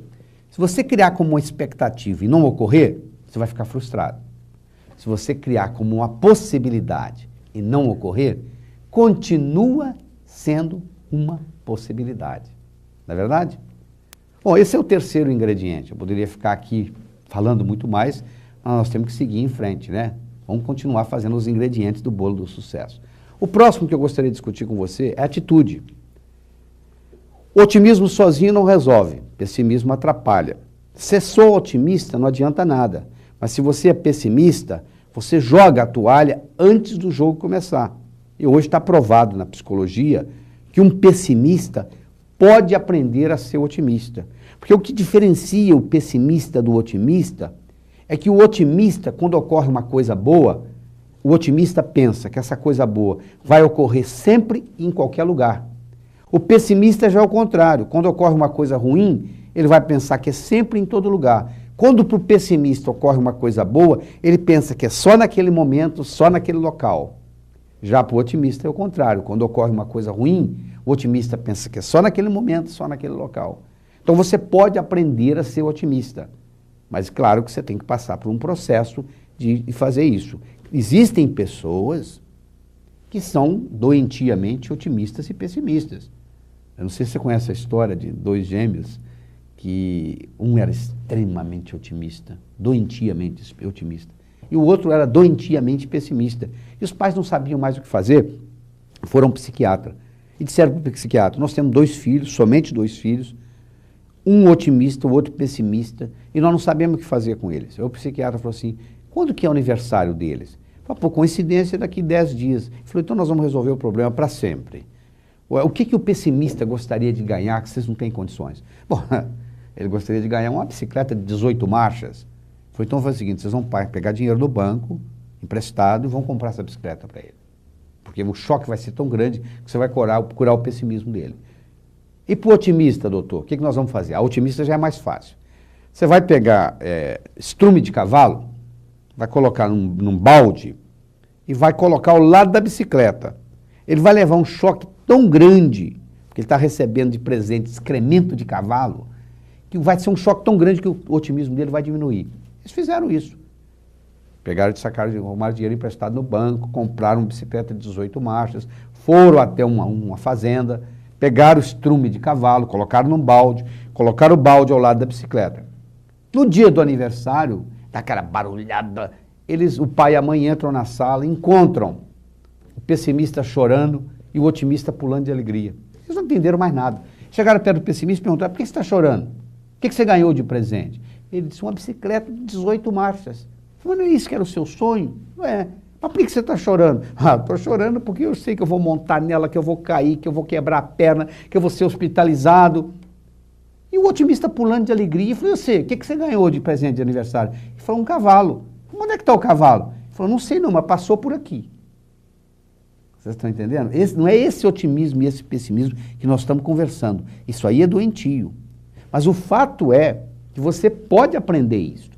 Se você criar como uma expectativa e não ocorrer, você vai ficar frustrado. Se você criar como uma possibilidade e não ocorrer, continua sendo uma possibilidade. Não é verdade? Bom, esse é o terceiro ingrediente. Eu poderia ficar aqui falando muito mais, mas nós temos que seguir em frente, né? Vamos continuar fazendo os ingredientes do bolo do sucesso. O próximo que eu gostaria de discutir com você é atitude. O otimismo sozinho não resolve, pessimismo atrapalha. Se sou otimista, não adianta nada. Mas se você é pessimista, você joga a toalha antes do jogo começar. E hoje está provado na psicologia que um pessimista pode aprender a ser otimista. Porque o que diferencia o pessimista do otimista é que o otimista, quando ocorre uma coisa boa, o otimista pensa que essa coisa boa vai ocorrer sempre e em qualquer lugar. O pessimista já é o contrário. Quando ocorre uma coisa ruim, ele vai pensar que é sempre em todo lugar. Quando para o pessimista ocorre uma coisa boa, ele pensa que é só naquele momento, só naquele local. Já para o otimista é o contrário. Quando ocorre uma coisa ruim, o otimista pensa que é só naquele momento, só naquele local. Então você pode aprender a ser otimista. Mas claro que você tem que passar por um processo de fazer isso. Existem pessoas que são doentiamente otimistas e pessimistas. Eu não sei se você conhece a história de dois gêmeos, que um era extremamente otimista, doentiamente otimista, e o outro era doentiamente pessimista. E os pais não sabiam mais o que fazer, foram ao psiquiatra. E disseram para o psiquiatra, nós temos 2 filhos, somente 2 filhos, um otimista, o outro pessimista, e nós não sabemos o que fazer com eles. Aí o psiquiatra falou assim, quando que é o aniversário deles? Falei, por coincidência, daqui 10 dias. Ele falou, então nós vamos resolver o problema para sempre. O que o pessimista gostaria de ganhar que vocês não têm condições? Bom, Ele gostaria de ganhar uma bicicleta de 18 marchas. Falei, então faz o seguinte, vocês vão pegar dinheiro do banco, emprestado, e vão comprar essa bicicleta para ele. Porque o choque vai ser tão grande que você vai curar o pessimismo dele. E para o otimista, doutor, o que nós vamos fazer? A otimista já é mais fácil. Você vai pegar estrume de cavalo, vai colocar num balde e vai colocar ao lado da bicicleta. Ele vai levar um choque tão grande, porque ele está recebendo de presente excremento de cavalo, que vai ser um choque tão grande que o otimismo dele vai diminuir. Eles fizeram isso. Pegaram, arrumaram dinheiro emprestado no banco, compraram uma bicicleta de 18 marchas, foram até uma fazenda, pegaram o estrume de cavalo, colocaram num balde, colocaram o balde ao lado da bicicleta. No dia do aniversário, daquela barulhada, o pai e a mãe entram na sala e encontram o pessimista chorando e o otimista pulando de alegria. Eles não entenderam mais nada. Chegaram perto do pessimista e perguntaram, por que você está chorando? O que você ganhou de presente? Ele disse, uma bicicleta de 18 marchas. Mas não é isso que era o seu sonho? Não é. Mas por que você está chorando? Ah, estou chorando porque eu sei que eu vou montar nela, que eu vou cair, que eu vou quebrar a perna, que eu vou ser hospitalizado. E o otimista pulando de alegria, eu falei, o que você ganhou de presente de aniversário? Ele falou, um cavalo. Onde é que está o cavalo? Ele falou, não sei não, mas passou por aqui. Vocês estão entendendo? Não é esse otimismo e esse pessimismo que nós estamos conversando. Isso aí é doentio. Mas o fato é que você pode aprender isso.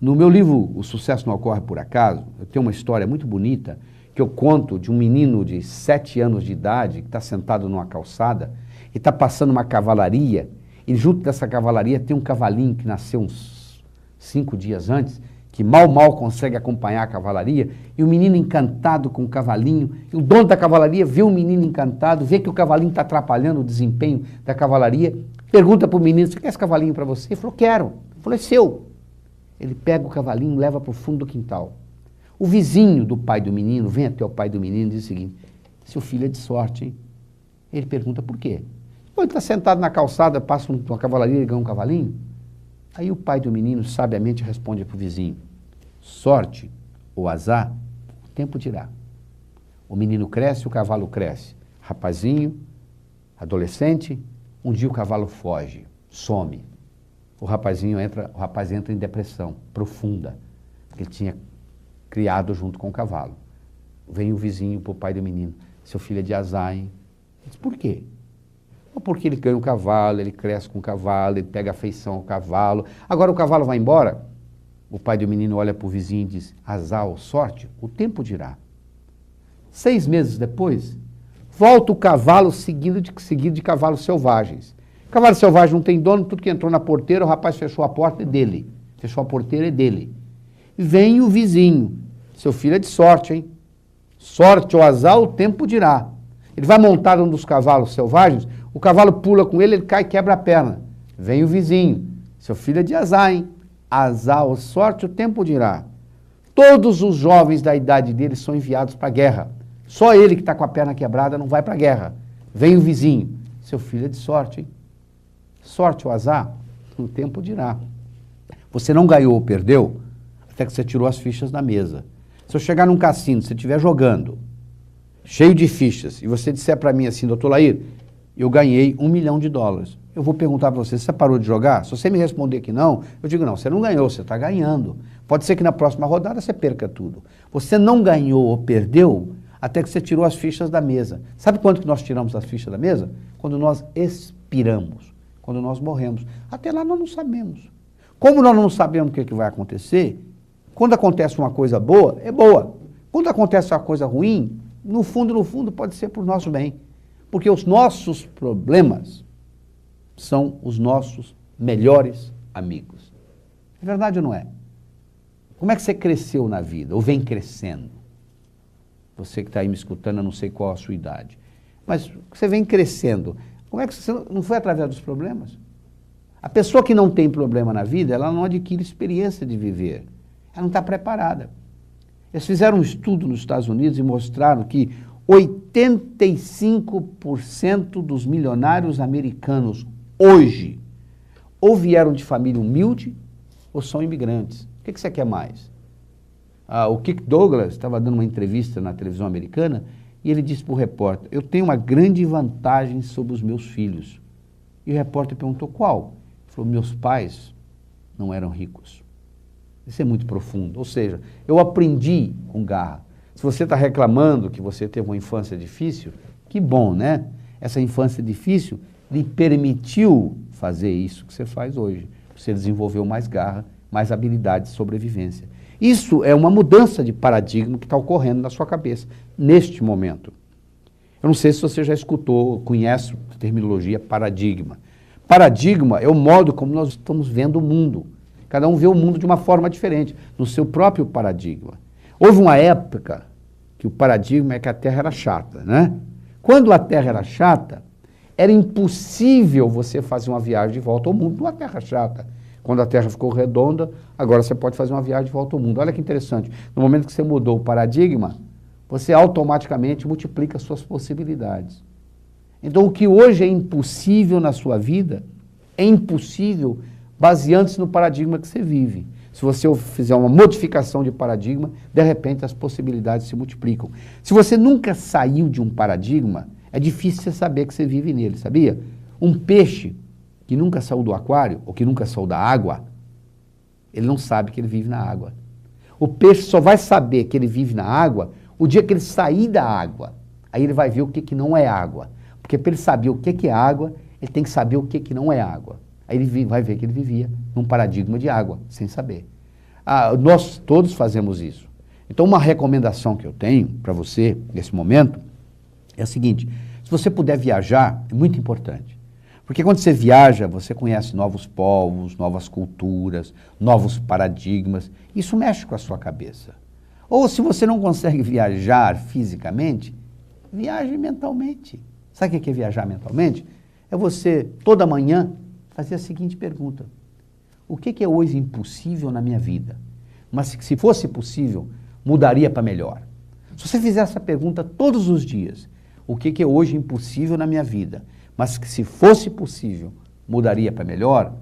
No meu livro, O Sucesso Não Ocorre Por Acaso, eu tenho uma história muito bonita que eu conto de um menino de 7 anos de idade que está sentado numa calçada e está passando uma cavalaria e junto dessa cavalaria tem um cavalinho que nasceu uns 5 dias antes, que mal consegue acompanhar a cavalaria, e o menino encantado com o cavalinho, e o dono da cavalaria vê o menino encantado, vê que o cavalinho está atrapalhando o desempenho da cavalaria, pergunta para o menino, você quer esse cavalinho para você? Ele falou, quero. Ele falou, é seu. Ele pega o cavalinho e leva para o fundo do quintal. O vizinho do pai do menino vem até o pai do menino e diz o seguinte, seu filho é de sorte, hein? Ele pergunta por quê? Ele está sentado na calçada, passa uma cavalaria e ganha um cavalinho. Aí o pai do menino sabiamente responde para o vizinho, sorte ou azar, o tempo dirá. O menino cresce, o cavalo cresce. Rapazinho, adolescente, um dia o cavalo foge, some. O rapaz entra em depressão profunda, porque ele tinha criado junto com o cavalo. Vem o vizinho para o pai do menino, seu filho é de azar, hein? Ele diz, por quê? Porque ele ganha um cavalo, ele cresce com o cavalo, ele pega afeição ao cavalo. Agora o cavalo vai embora, o pai do menino olha para o vizinho e diz, azar ou sorte, o tempo dirá. 6 meses depois, volta o cavalo seguido de cavalos selvagens. O cavalo selvagem não tem dono, tudo que entrou na porteira, o rapaz fechou a porta é dele. Fechou a porteira é dele. Vem o vizinho, seu filho é de sorte, hein? Sorte ou azar, o tempo dirá. Ele vai montar um dos cavalos selvagens, o cavalo pula com ele cai e quebra a perna. Vem o vizinho, seu filho é de azar, hein? Azar ou sorte, o tempo dirá. Todos os jovens da idade dele são enviados para a guerra. Só ele que está com a perna quebrada não vai para a guerra. Vem o vizinho, seu filho é de sorte, hein? Sorte ou azar, o tempo dirá. Você não ganhou ou perdeu até que você tirou as fichas da mesa. Se eu chegar num cassino, se você estiver jogando, cheio de fichas, e você disser para mim assim, doutor Lair, eu ganhei $1 milhão. Eu vou perguntar para você parou de jogar? Se você me responder que não, eu digo, não, você não ganhou, você está ganhando. Pode ser que na próxima rodada você perca tudo. Você não ganhou ou perdeu até que você tirou as fichas da mesa. Sabe quando que nós tiramos as fichas da mesa? Quando nós expiramos, quando nós morremos. Até lá nós não sabemos. Como nós não sabemos o que vai acontecer, quando acontece uma coisa boa, é boa. Quando acontece uma coisa ruim, no fundo, pode ser por nosso bem. Porque os nossos problemas são os nossos melhores amigos. É verdade ou não é? Como é que você cresceu na vida, ou vem crescendo? Você que está aí me escutando, eu não sei qual a sua idade. Mas você vem crescendo. Como é que você não foi através dos problemas? A pessoa que não tem problema na vida, ela não adquire experiência de viver. Ela não está preparada. Eles fizeram um estudo nos Estados Unidos e mostraram que 85% dos milionários americanos hoje ou vieram de família humilde ou são imigrantes. O que você quer mais? O Kirk Douglas estava dando uma entrevista na televisão americana e ele disse para o repórter, eu tenho uma grande vantagem sobre os meus filhos. E o repórter perguntou, qual? Ele falou, meus pais não eram ricos. Isso é muito profundo. Ou seja, eu aprendi com garra. Se você está reclamando que você teve uma infância difícil, que bom, né? Essa infância difícil lhe permitiu fazer isso que você faz hoje. Você desenvolveu mais garra, mais habilidade de sobrevivência. Isso é uma mudança de paradigma que está ocorrendo na sua cabeça, neste momento. Eu não sei se você já escutou, conhece a terminologia paradigma. Paradigma é o modo como nós estamos vendo o mundo. Cada um vê o mundo de uma forma diferente, no seu próprio paradigma. Houve uma época que o paradigma é que a Terra era chata, né? Quando a Terra era chata, era impossível você fazer uma viagem de volta ao mundo numa Terra chata. Quando a Terra ficou redonda, agora você pode fazer uma viagem de volta ao mundo. Olha que interessante. No momento que você mudou o paradigma, você automaticamente multiplica as suas possibilidades. Então, o que hoje é impossível na sua vida, é impossível baseando-se no paradigma que você vive. Se você fizer uma modificação de paradigma, de repente as possibilidades se multiplicam. Se você nunca saiu de um paradigma, é difícil você saber que você vive nele, sabia? Um peixe que nunca saiu do aquário, ou que nunca saiu da água, ele não sabe que ele vive na água. O peixe só vai saber que ele vive na água o dia que ele sair da água. Aí ele vai ver o que não é água. Porque para ele saber o que é água, ele tem que saber o que não é água. Aí ele vai ver que ele vivia num paradigma de água, sem saber. Nós todos fazemos isso. Então, uma recomendação que eu tenho para você, nesse momento, é a seguinte: se você puder viajar, é muito importante. Porque quando você viaja, você conhece novos povos, novas culturas, novos paradigmas. Isso mexe com a sua cabeça. Ou se você não consegue viajar fisicamente, viaje mentalmente. Sabe o que é viajar mentalmente? É você, toda manhã, fazer a seguinte pergunta: o que é hoje impossível na minha vida? Mas se fosse possível, mudaria para melhor. Se você fizer essa pergunta todos os dias, o que é hoje impossível na minha vida? Mas que se fosse possível, mudaria para melhor,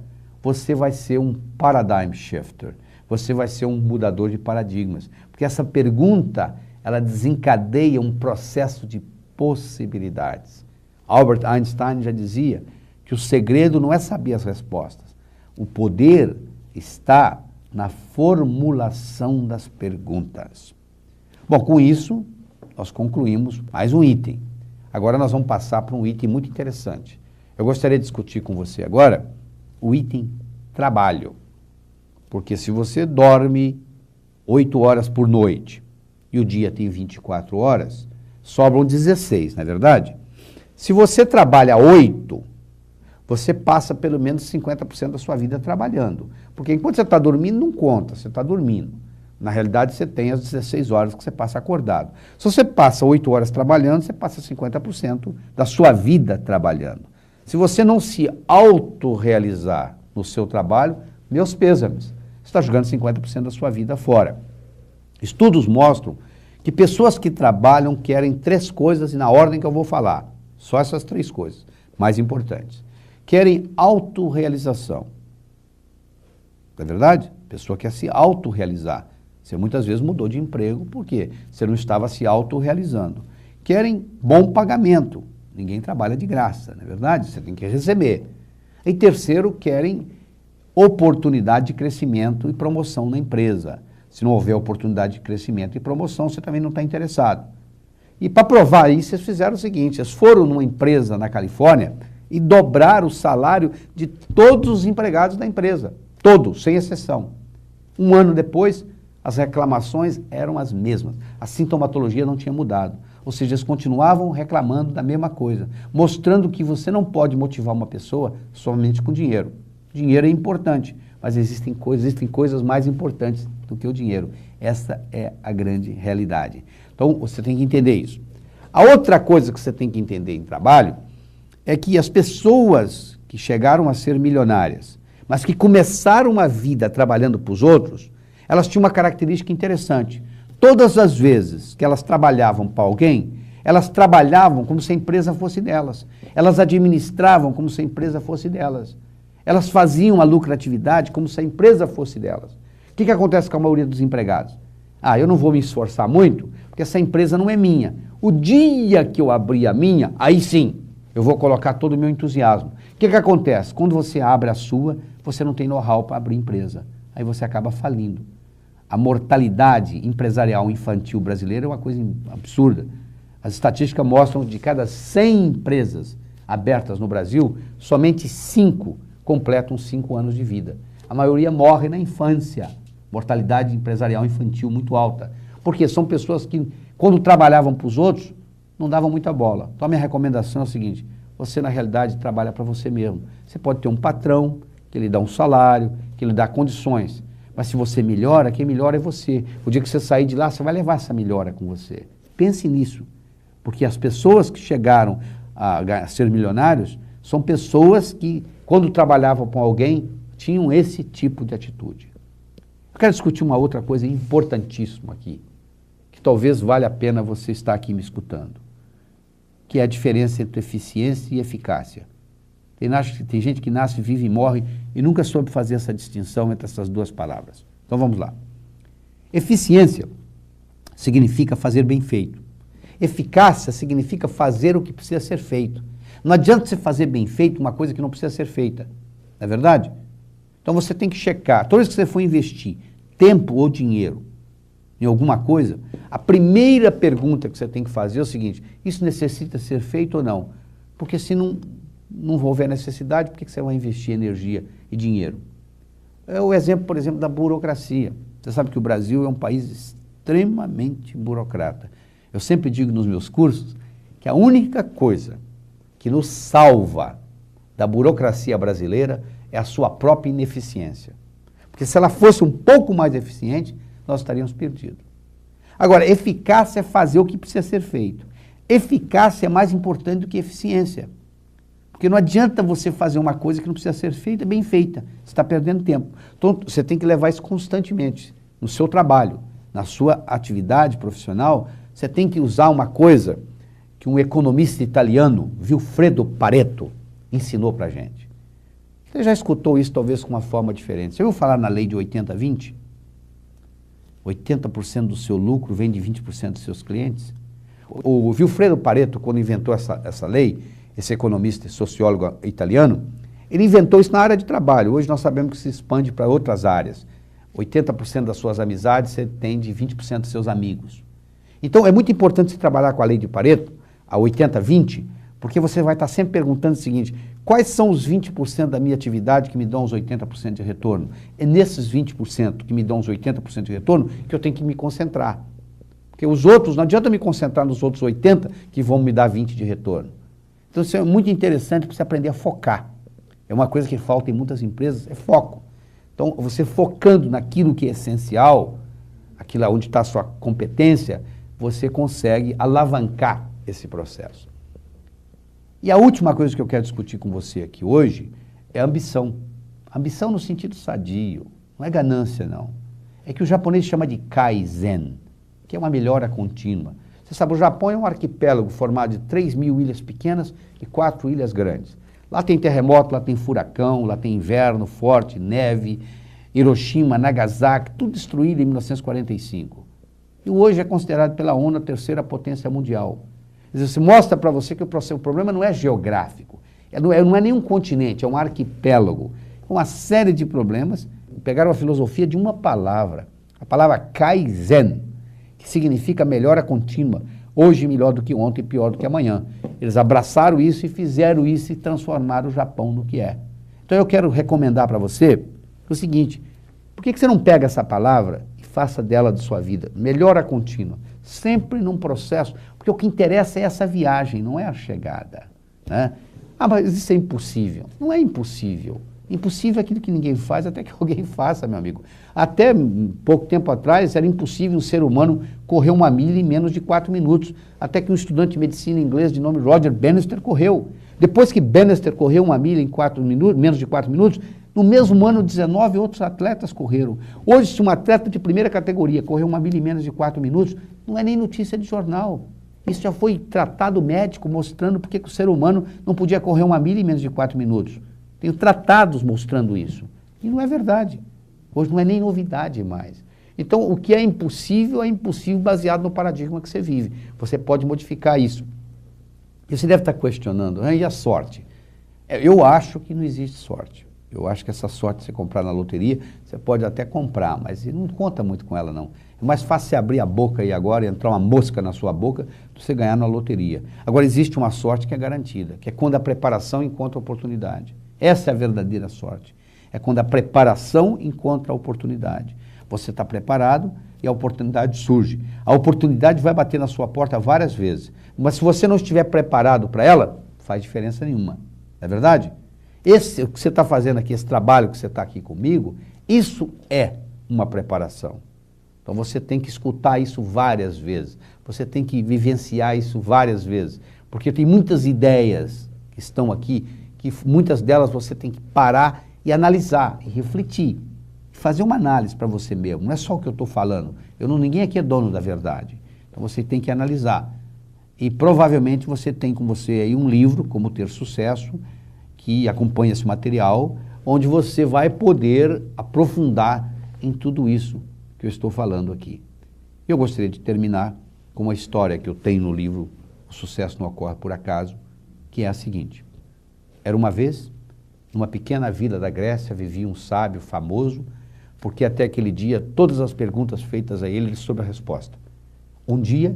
você vai ser um paradigm shifter. Você vai ser um mudador de paradigmas. Porque essa pergunta, ela desencadeia um processo de possibilidades. Albert Einstein já dizia que o segredo não é saber as respostas. O poder está na formulação das perguntas. Bom, com isso, nós concluímos mais um item. Agora nós vamos passar para um item muito interessante. Eu gostaria de discutir com você agora o item trabalho. Porque se você dorme 8 horas por noite e o dia tem 24 horas, sobram 16, não é verdade? Se você trabalha 8, você passa pelo menos 50% da sua vida trabalhando. Porque enquanto você está dormindo, não conta, você está dormindo. Na realidade, você tem as 16 horas que você passa acordado. Se você passa 8 horas trabalhando, você passa 50% da sua vida trabalhando. Se você não se autorrealizar no seu trabalho, meus pêsames, você está jogando 50% da sua vida fora. Estudos mostram que pessoas que trabalham querem 3 coisas e na ordem que eu vou falar. Só essas 3 coisas mais importantes. Querem autorrealização. Não é verdade? A pessoa quer se autorrealizar. Você muitas vezes mudou de emprego porque você não estava se autorrealizando. Querem bom pagamento. Ninguém trabalha de graça, não é verdade? Você tem que receber. E terceiro, querem oportunidade de crescimento e promoção na empresa. Se não houver oportunidade de crescimento e promoção, você também não está interessado. E para provar isso, eles fizeram o seguinte: eles foram numa empresa na Califórnia e dobraram o salário de todos os empregados da empresa. Todos, sem exceção. Um ano depois, as reclamações eram as mesmas. A sintomatologia não tinha mudado. Ou seja, eles continuavam reclamando da mesma coisa, mostrando que você não pode motivar uma pessoa somente com dinheiro. Dinheiro é importante, mas existem coisas mais importantes do que o dinheiro. Essa é a grande realidade. Então, você tem que entender isso. A outra coisa que você tem que entender em trabalho é que as pessoas que chegaram a ser milionárias, mas que começaram uma vida trabalhando para os outros, elas tinham uma característica interessante. Todas as vezes que elas trabalhavam para alguém, elas trabalhavam como se a empresa fosse delas. Elas administravam como se a empresa fosse delas. Elas faziam a lucratividade como se a empresa fosse delas. O que acontece com a maioria dos empregados? Eu não vou me esforçar muito, porque essa empresa não é minha. O dia que eu abrir a minha, aí sim, eu vou colocar todo o meu entusiasmo. O que acontece? Quando você abre a sua, você não tem know-how para abrir empresa. Aí você acaba falindo. A mortalidade empresarial infantil brasileira é uma coisa absurda. As estatísticas mostram que de cada 100 empresas abertas no Brasil, somente 5 completam 5 anos de vida. A maioria morre na infância. Mortalidade empresarial infantil muito alta. Porque são pessoas que, quando trabalhavam para os outros, não davam muita bola. Então a minha recomendação é o seguinte: você na realidade trabalha para você mesmo. Você pode ter um patrão que lhe dá um salário, que lhe dá condições. Mas se você melhora, quem melhora é você. O dia que você sair de lá, você vai levar essa melhora com você. Pense nisso. Porque as pessoas que chegaram a ser milionários são pessoas que, quando trabalhavam com alguém, tinham esse tipo de atitude. Eu quero discutir uma outra coisa importantíssima aqui, que talvez valha a pena você estar aqui me escutando, que é a diferença entre eficiência e eficácia. Tem gente que nasce, vive e morre e nunca soube fazer essa distinção entre essas duas palavras. Então vamos lá. Eficiência significa fazer bem feito. Eficácia significa fazer o que precisa ser feito. Não adianta você fazer bem feito uma coisa que não precisa ser feita. Não é verdade? Então você tem que checar, toda vez que você for investir tempo ou dinheiro em alguma coisa, a primeira pergunta que você tem que fazer é o seguinte: isso necessita ser feito ou não? Porque se não houver necessidade, por que você vai investir energia e dinheiro? É o exemplo, por exemplo, da burocracia. Você sabe que o Brasil é um país extremamente burocrata. Eu sempre digo nos meus cursos que a única coisa que nos salva da burocracia brasileira é a sua própria ineficiência. Porque se ela fosse um pouco mais eficiente, nós estaríamos perdidos. Agora, eficácia é fazer o que precisa ser feito. Eficácia é mais importante do que eficiência. Porque não adianta você fazer uma coisa que não precisa ser feita, bem feita. Você está perdendo tempo. Então, você tem que levar isso constantemente no seu trabalho, na sua atividade profissional. Você tem que usar uma coisa que um economista italiano, Vilfredo Pareto, ensinou para a gente. Você já escutou isso talvez com uma forma diferente. Você ouviu falar na lei de 80-20? 80% do seu lucro vem de 20% dos seus clientes. O Vilfredo Pareto, quando inventou essa lei, esse economista e sociólogo italiano, ele inventou isso na área de trabalho. Hoje nós sabemos que se expande para outras áreas. 80% das suas amizades você tem de 20% dos seus amigos. Então, é muito importante você trabalhar com a lei de Pareto, a 80-20, porque você vai estar sempre perguntando o seguinte: quais são os 20% da minha atividade que me dão os 80% de retorno? É nesses 20% que me dão os 80% de retorno que eu tenho que me concentrar. Porque os outros, não adianta me concentrar nos outros 80% que vão me dar 20% de retorno. Então, isso é muito interessante para você aprender a focar. É uma coisa que falta em muitas empresas, é foco. Então, você focando naquilo que é essencial, aquilo onde está a sua competência, você consegue alavancar esse processo. E a última coisa que eu quero discutir com você aqui hoje é a ambição. Ambição no sentido sadio, não é ganância não. É que o japonês chama de Kaizen, que é uma melhora contínua. Você sabe, o Japão é um arquipélago formado de 3.000 ilhas pequenas e 4 ilhas grandes. Lá tem terremoto, lá tem furacão, lá tem inverno forte, neve, Hiroshima, Nagasaki, tudo destruído em 1945. E hoje é considerado pela ONU a terceira potência mundial. Quer dizer, mostra para você que o problema não é geográfico, não é nenhum continente, é um arquipélago. Uma série de problemas. Pegaram a filosofia de uma palavra, a palavra Kaizen, que significa melhora contínua. Hoje melhor do que ontem, pior do que amanhã. Eles abraçaram isso e fizeram isso e transformaram o Japão no que é. Então eu quero recomendar para você o seguinte: por que você não pega essa palavra e faça dela de sua vida? Melhora contínua. Sempre num processo, porque o que interessa é essa viagem, não é a chegada, né? Ah, mas isso é impossível. Não é impossível. Impossível é aquilo que ninguém faz, até que alguém faça, meu amigo. Até pouco tempo atrás era impossível um ser humano correr uma milha em menos de 4 minutos. Até que um estudante de medicina inglês de nome Roger Bannister correu. Depois que Bannister correu uma milha em 4 minutos, menos de 4 minutos, no mesmo ano 19 outros atletas correram. Hoje, se um atleta de primeira categoria correu uma milha em menos de 4 minutos, não é nem notícia de jornal. Isso já foi tratado médico mostrando porque que o ser humano não podia correr uma milha em menos de 4 minutos. Tenho tratados mostrando isso. E não é verdade. Hoje não é nem novidade mais. Então, o que é impossível baseado no paradigma que você vive. Você pode modificar isso. E você deve estar questionando, e a sorte? Eu acho que não existe sorte. Eu acho que essa sorte, você comprar na loteria, você pode até comprar, mas não conta muito com ela, não. É mais fácil você abrir a boca aí agora e entrar uma mosca na sua boca do que você ganhar na loteria. Agora, existe uma sorte que é garantida, que é quando a preparação encontra a oportunidade. Essa é a verdadeira sorte. É quando a preparação encontra a oportunidade. Você está preparado e a oportunidade surge. A oportunidade vai bater na sua porta várias vezes, mas se você não estiver preparado para ela, faz diferença nenhuma. Não é verdade? O que você está fazendo aqui, esse trabalho que você está aqui comigo, isso é uma preparação. Então você tem que escutar isso várias vezes, você tem que vivenciar isso várias vezes, porque tem muitas ideias que estão aqui, que muitas delas você tem que parar e analisar, e refletir, fazer uma análise para você mesmo. Não é só o que eu estou falando, ninguém aqui é dono da verdade, então você tem que analisar. E provavelmente você tem com você aí um livro, Como Ter Sucesso, que acompanha esse material, onde você vai poder aprofundar em tudo isso que eu estou falando aqui. Eu gostaria de terminar com uma história que eu tenho no livro O Sucesso Não Ocorre Por Acaso, que é a seguinte. Era uma vez, numa pequena vila da Grécia, vivia um sábio famoso, porque até aquele dia todas as perguntas feitas a ele soube a resposta. Um dia,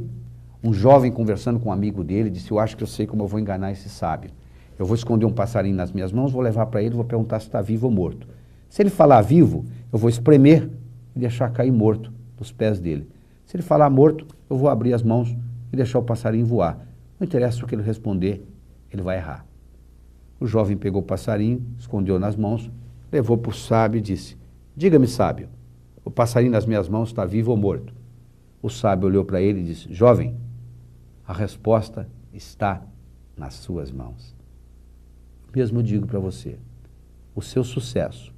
um jovem conversando com um amigo dele disse: eu acho que eu sei como eu vou enganar esse sábio. Eu vou esconder um passarinho nas minhas mãos, vou levar para ele, vou perguntar se está vivo ou morto. Se ele falar vivo, eu vou espremer e deixar cair morto nos pés dele. Se ele falar morto, eu vou abrir as mãos e deixar o passarinho voar. Não interessa o que ele responder, ele vai errar. O jovem pegou o passarinho, escondeu nas mãos, levou para o sábio e disse: diga-me, sábio, o passarinho nas minhas mãos está vivo ou morto? O sábio olhou para ele e disse: jovem, a resposta está nas suas mãos. Mesmo digo para você, o seu sucesso,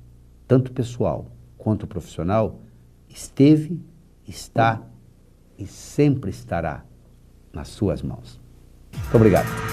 tanto pessoal quanto profissional, esteve, está e sempre estará nas suas mãos. Muito obrigado.